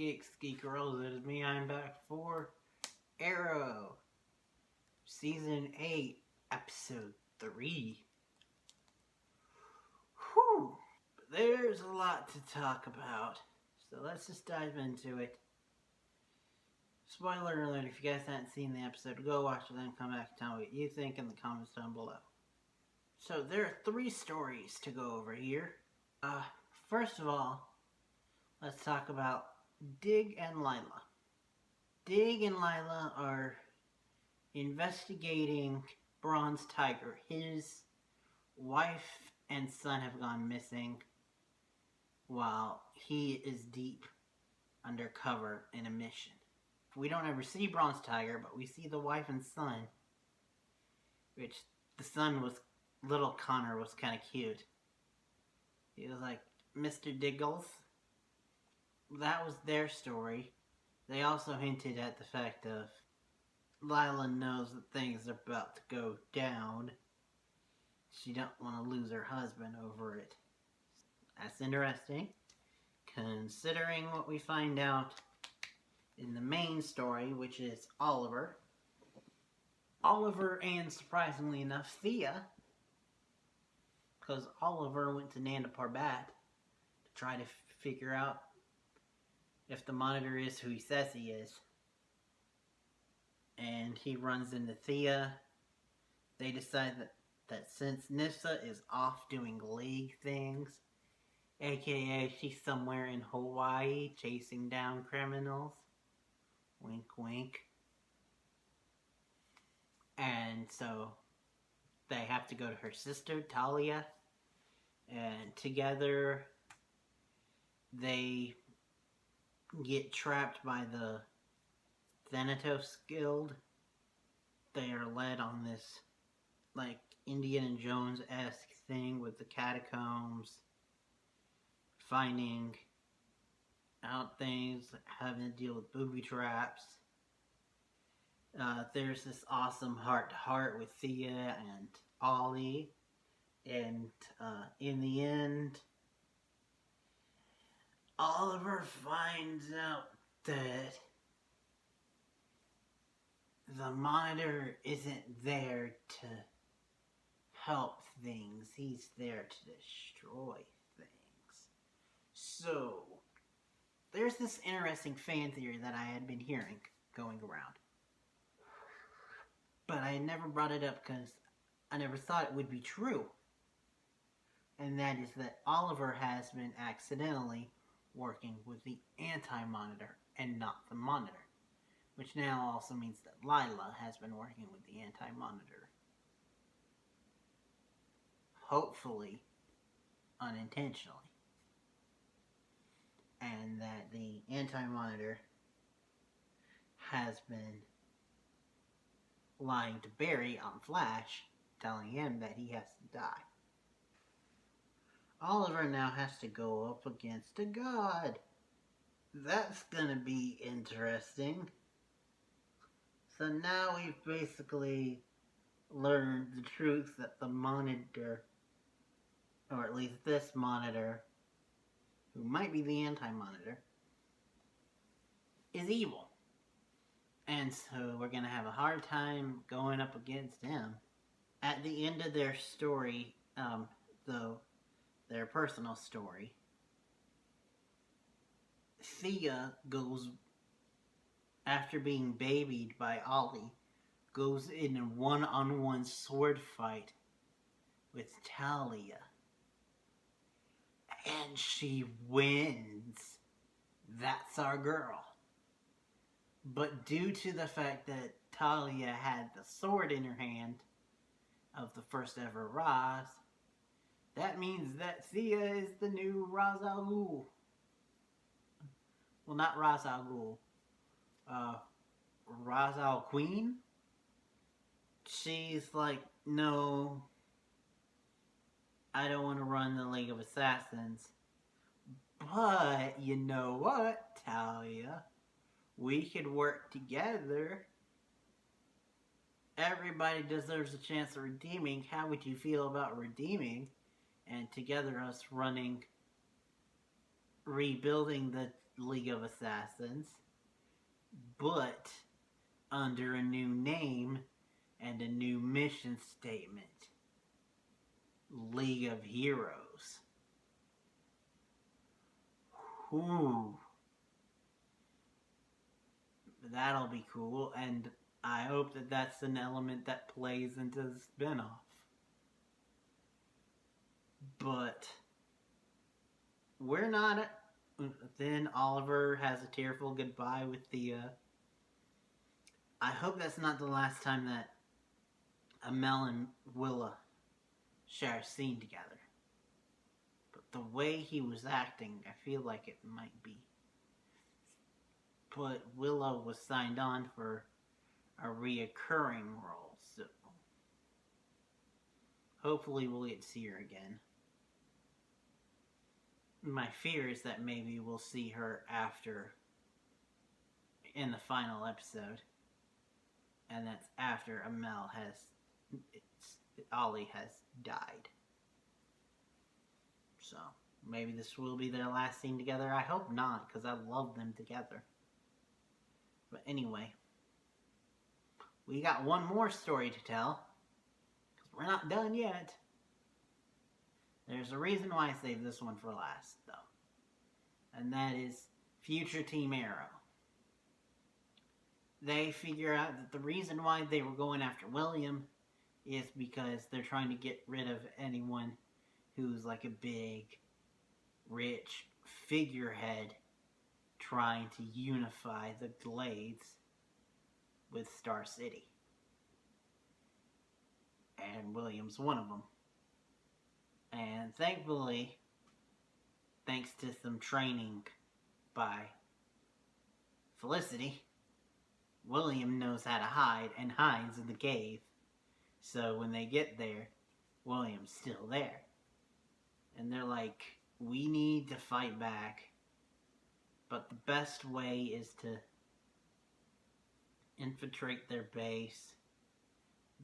geeks, geek girls, it is me, I'm back for Arrow, Season 8, Episode 3. Whew! But there's a lot to talk about, so let's just dive into it. Spoiler alert, if you guys haven't seen the episode, go watch it, then come back and tell me what you think in the comments down below. So there are 3 stories to go over here. First of all, let's talk about Dig and Lila. Dig and Lila are investigating Bronze Tiger. His wife and son have gone missing while he is deep undercover in a mission. We don't ever see Bronze Tiger, but we see the wife and son, which the son was, little Connor was kind of cute. He was like, Mr. Diggles. That was their story. They also hinted at the fact of Lila knows that things are about to go down. She don't want to lose her husband over it. That's interesting, considering what we find out in the main story, which is Oliver. Oliver and, surprisingly enough, Thea. Because Oliver went to Nanda Parbat to try to figure out if the Monitor is who he says he is. And he runs into Thea. They decide that since Nissa is off doing league things, aka she's somewhere in Hawaii chasing down criminals, wink wink, and so they have to go to her sister Talia, and together they get trapped by the Thanatos Guild. They are led on this like Indiana Jones-esque thing with the catacombs, finding out things, having to deal with booby traps. There's this awesome heart-to-heart with Thea and Ollie, and in the end, Oliver finds out that the Monitor isn't there to help things, he's there to destroy things. So, there's this interesting fan theory that I had been hearing going around. But I had never brought it up because I never thought it would be true. And that is that Oliver has been accidentally working with the Anti-Monitor and not the Monitor. Which now also means that Lila has been working with the Anti-Monitor. Hopefully, unintentionally. And that the Anti-Monitor has been lying to Barry on Flash, telling him that he has to die. Oliver now has to go up against a god. That's gonna be interesting. So now we've basically learned the truth that the Monitor, or at least this Monitor, who might be the Anti-Monitor, is evil. And so we're going to have a hard time going up against him. At the end of their story, though, their personal story, Thea goes, after being babied by Ollie, goes in a one-on-one sword fight with Talia. And she wins. That's our girl. But due to the fact that Talia had the sword in her hand of the first ever Ra's, that means that Thea is the new Ra's al Ghul. Well, not Ra's al Ghul. Ra's al Queen? She's like, no, I don't want to run the League of Assassins. But, you know what, Talia? We could work together. Everybody deserves a chance of redeeming. How would you feel about redeeming? And together us rebuilding the League of Assassins, but under a new name and a new mission statement. League of Heroes. Whew. That'll be cool, and I hope that that's an element that plays into the spinoff. But we're not. Then Oliver has a tearful goodbye with Thea. I hope that's not the last time that Amel and Willa share a scene together. But the way he was acting, I feel like it might be. But Willow was signed on for a reoccurring role, so hopefully we'll get to see her again. My fear is that maybe we'll see her after, in the final episode, and that's after Ollie has died. So maybe this will be their last scene together. I hope not, because I love them together. But anyway, we got one more story to tell, because we're not done yet. There's a reason why I saved this one for last, though. And that is future Team Arrow. They figure out that the reason why they were going after William is because they're trying to get rid of anyone who's like a big, rich figurehead trying to unify the Glades with Star City. And William's one of them. And thankfully, thanks to some training by Felicity, William knows how to hide and hides in the cave. So when they get there, William's still there. And they're like, we need to fight back. But the best way is to infiltrate their base,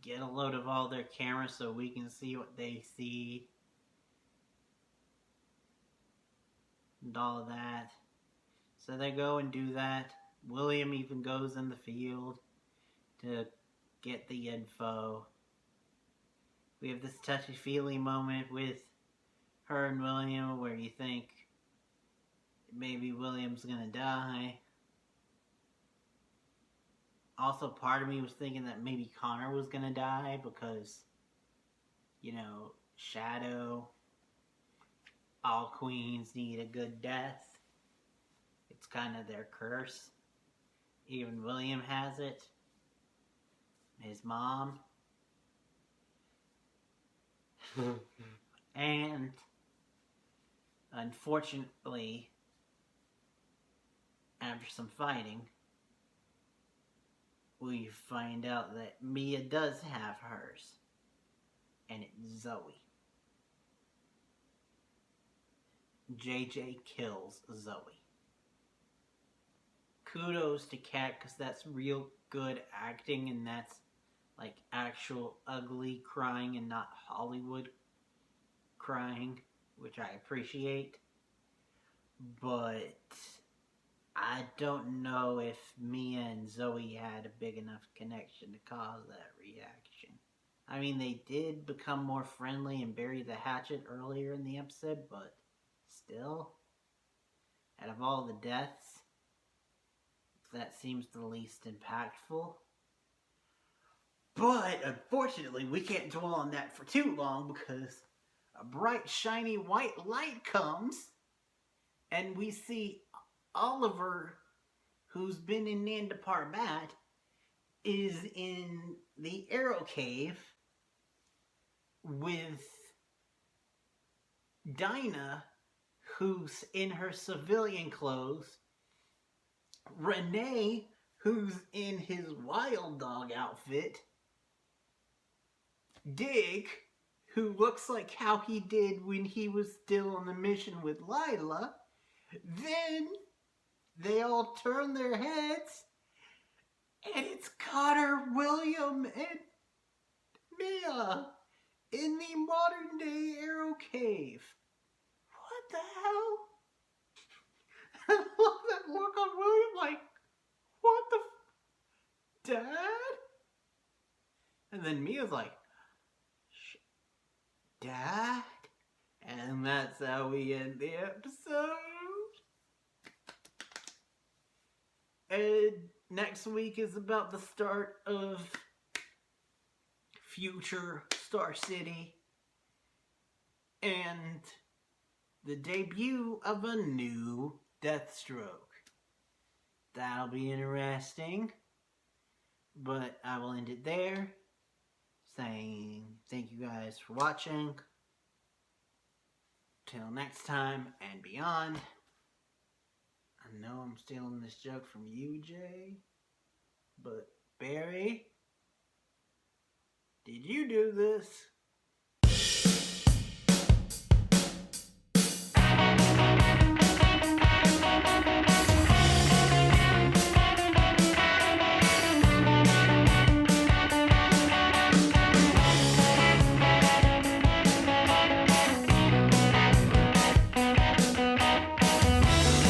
get a load of all their cameras so we can see what they see, and all of that. So they go and do that. William even goes in the field to get the info. We have this touchy-feely moment with her and William where you think maybe William's gonna die. Also, part of me was thinking that maybe Connor was gonna die because, you know, Shadow, all queens need a good death. It's kind of their curse. Even William has it. His mom. And unfortunately, after some fighting, we find out that Mia does have hers. And it's Zoe. JJ kills Zoe. Kudos to Kat, because that's real good acting, and that's like actual ugly crying and not Hollywood crying, which I appreciate. But I don't know if Mia and Zoe had a big enough connection to cause that reaction. I mean, they did become more friendly and bury the hatchet earlier in the episode, but still, out of all the deaths, that seems the least impactful. But unfortunately, we can't dwell on that for too long because a bright, shiny white light comes and we see Oliver, who's been in Nanda Parbat, is in the Arrow Cave with Dinah, who's in her civilian clothes, Renee, who's in his wild dog outfit, Dick, who looks like how he did when he was still on the mission with Lila. Then they all turn their heads, and it's Connor, William, and Mia in the modern day Arrow Cave. What the hell? on William like, what the Dad? And then Mia's like, Dad? And that's how we end the episode. And next week is about the start of future Star City and the debut of a new Deathstroke. That'll be interesting. But I will end it there, saying thank you guys for watching. Till next time and beyond. I know I'm stealing this joke from you, Jay, but Barry, did you do this?